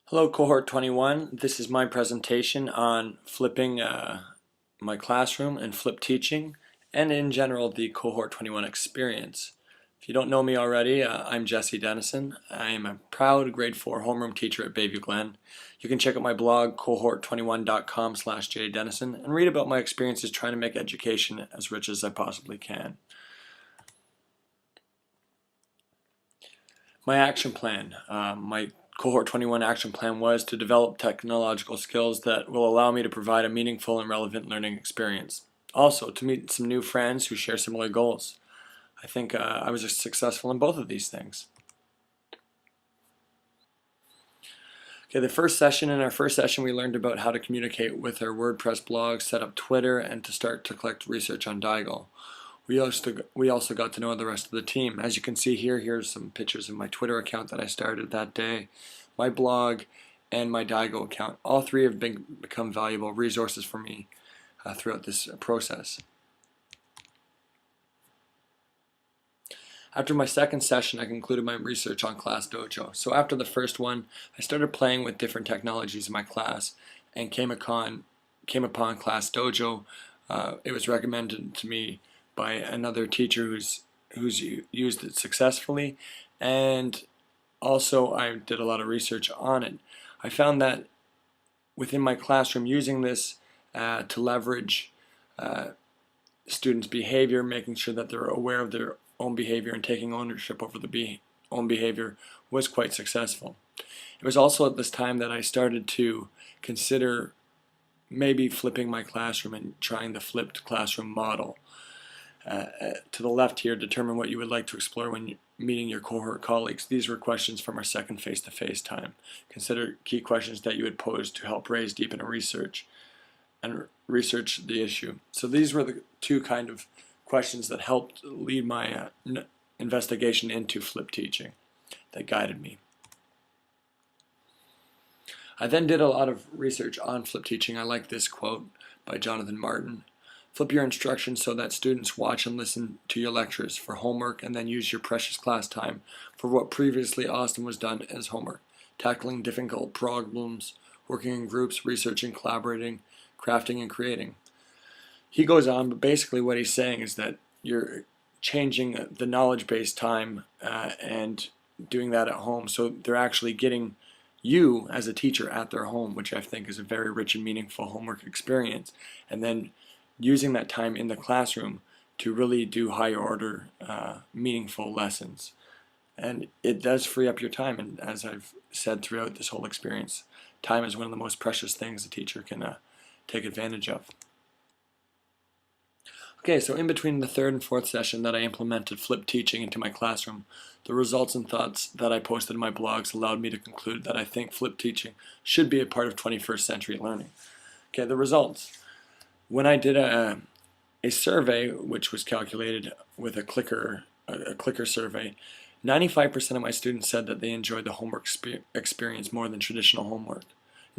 Hello, Cohort 21. This is my presentation on flipping my classroom and flip teaching, and in general the Cohort 21 experience. If you don't know me already, I'm Jesse Dennison. I am a proud grade 4 homeroom teacher at Bayview Glen. You can check out my blog, cohort21.com/jdennison, and read about my experiences trying to make education as rich as I possibly can. My action plan, my Cohort 21 action plan was to develop technological skills that will allow me to provide a meaningful and relevant learning experience. Also, to meet some new friends who share similar goals. I think I was successful in both of these things. Okay, in our first session we learned about how to communicate with our WordPress blog, set up Twitter, and to start to collect research on Diagle. We also got to know the rest of the team. As you can see here, here's some pictures of my Twitter account that I started that day, my blog, and my Diagle account. All three have become valuable resources for me throughout this process. After my second session, I concluded my research on Class Dojo. So after the first one, I started playing with different technologies in my class and came upon Class Dojo. It was recommended to me by another teacher who's used it successfully, and also I did a lot of research on it. I found that within my classroom, using this to leverage students' behavior, making sure that they're aware of their own behavior and taking ownership over the own behavior, was quite successful. It was also at this time that I started to consider maybe flipping my classroom and trying the flipped classroom model. To the left here, determine what you would like to explore when meeting your cohort colleagues. These were questions from our second face-to-face time. Consider key questions that you would pose to help raise deep into research the issue. So these were the two kind of questions that helped lead my investigation into flip teaching, that guided me. I then did a lot of research on flip teaching. I like this quote by Jonathan Martin. Flip your instructions so that students watch and listen to your lectures for homework, and then use your precious class time for what previously often was done as homework: tackling difficult problems, working in groups, researching, collaborating, crafting, and creating. He goes on, but basically what he's saying is that you're changing the knowledge-based time and doing that at home, so they're actually getting you as a teacher at their home, which I think is a very rich and meaningful homework experience, and then using that time in the classroom to really do higher order meaningful lessons. And it does free up your time, and as I've said throughout this whole experience, time is one of the most precious things a teacher can take advantage of. Okay, so in between the third and fourth session that I implemented flip teaching into my classroom, the results and thoughts that I posted in my blogs allowed me to conclude that I think flip teaching should be a part of 21st century learning. Okay, the results. When I did a survey, which was calculated with a clicker survey, 95% of my students said that they enjoyed the homework experience more than traditional homework.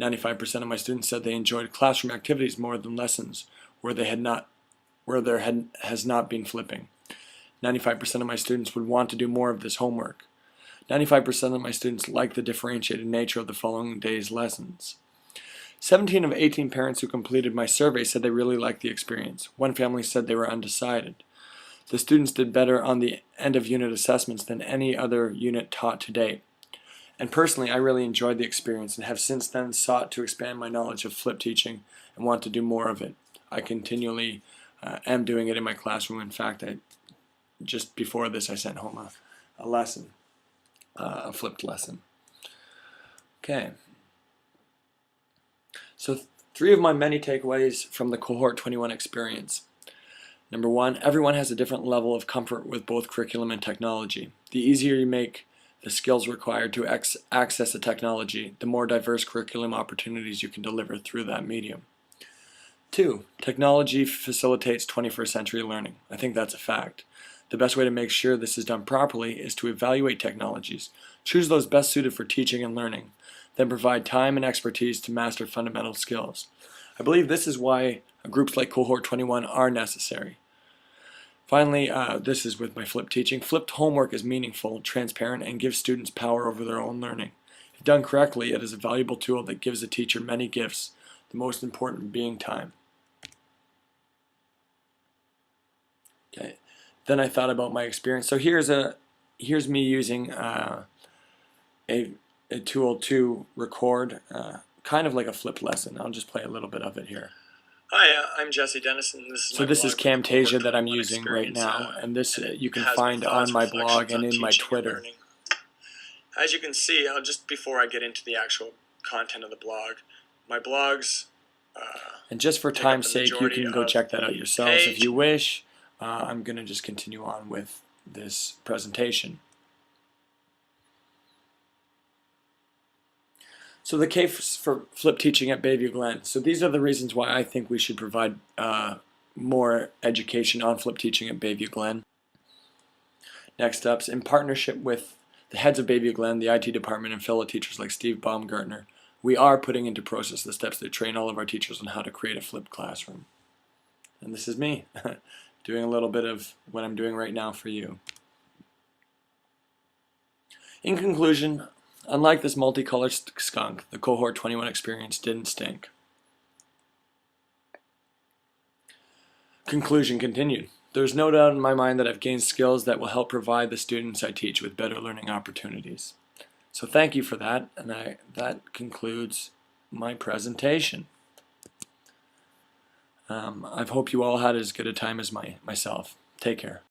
95% of my students said they enjoyed classroom activities more than lessons where there has not been flipping. 95% of my students would want to do more of this homework. 95% of my students like the differentiated nature of the following day's lessons. 17 of 18 parents who completed my survey said they really liked the experience. One family said they were undecided. The students did better on the end of unit assessments than any other unit taught to date. And personally, I really enjoyed the experience and have since then sought to expand my knowledge of flip teaching and want to do more of it. I continually am doing it in my classroom. In fact, just before this I sent home a lesson, a flipped lesson. Okay. So 3 of my many takeaways from the Cohort 21 experience. Number 1, everyone has a different level of comfort with both curriculum and technology. The easier you make the skills required to access the technology, the more diverse curriculum opportunities you can deliver through that medium. 2, technology facilitates 21st century learning. I think that's a fact. The best way to make sure this is done properly is to evaluate technologies, choose those best suited for teaching and learning, then provide time and expertise to master fundamental skills. I believe this is why groups like Cohort 21 are necessary. Finally, this is with my flipped teaching. Flipped homework is meaningful, transparent, and gives students power over their own learning. If done correctly, it is a valuable tool that gives a teacher many gifts, the most important being time. Okay. Then I thought about my experience. So here's me using a tool to record, kind of like a flipped lesson. I'll just play a little bit of it here. Hi, I'm Jesse Dennison. This is Camtasia that I'm using right now, and this you can find on my blog and in my Twitter. As you can see, just before I get into the actual content of the blog, my blogs. And just for time's sake, you can go check that out yourselves if you wish. I'm going to just continue on with this presentation. So the case for flipped teaching at Bayview Glen. So these are the reasons why I think we should provide more education on flipped teaching at Bayview Glen. Next up, in partnership with the heads of Bayview Glen, the IT department, and fellow teachers like Steve Baumgartner, we are putting into process the steps that train all of our teachers on how to create a flipped classroom. And this is me doing a little bit of what I'm doing right now for you. In conclusion, unlike this multicolored skunk, the Cohort 21 experience didn't stink. Conclusion continued. There's no doubt in my mind that I've gained skills that will help provide the students I teach with better learning opportunities. So thank you for that, and that concludes my presentation. I hope you all had as good a time as myself. Take care.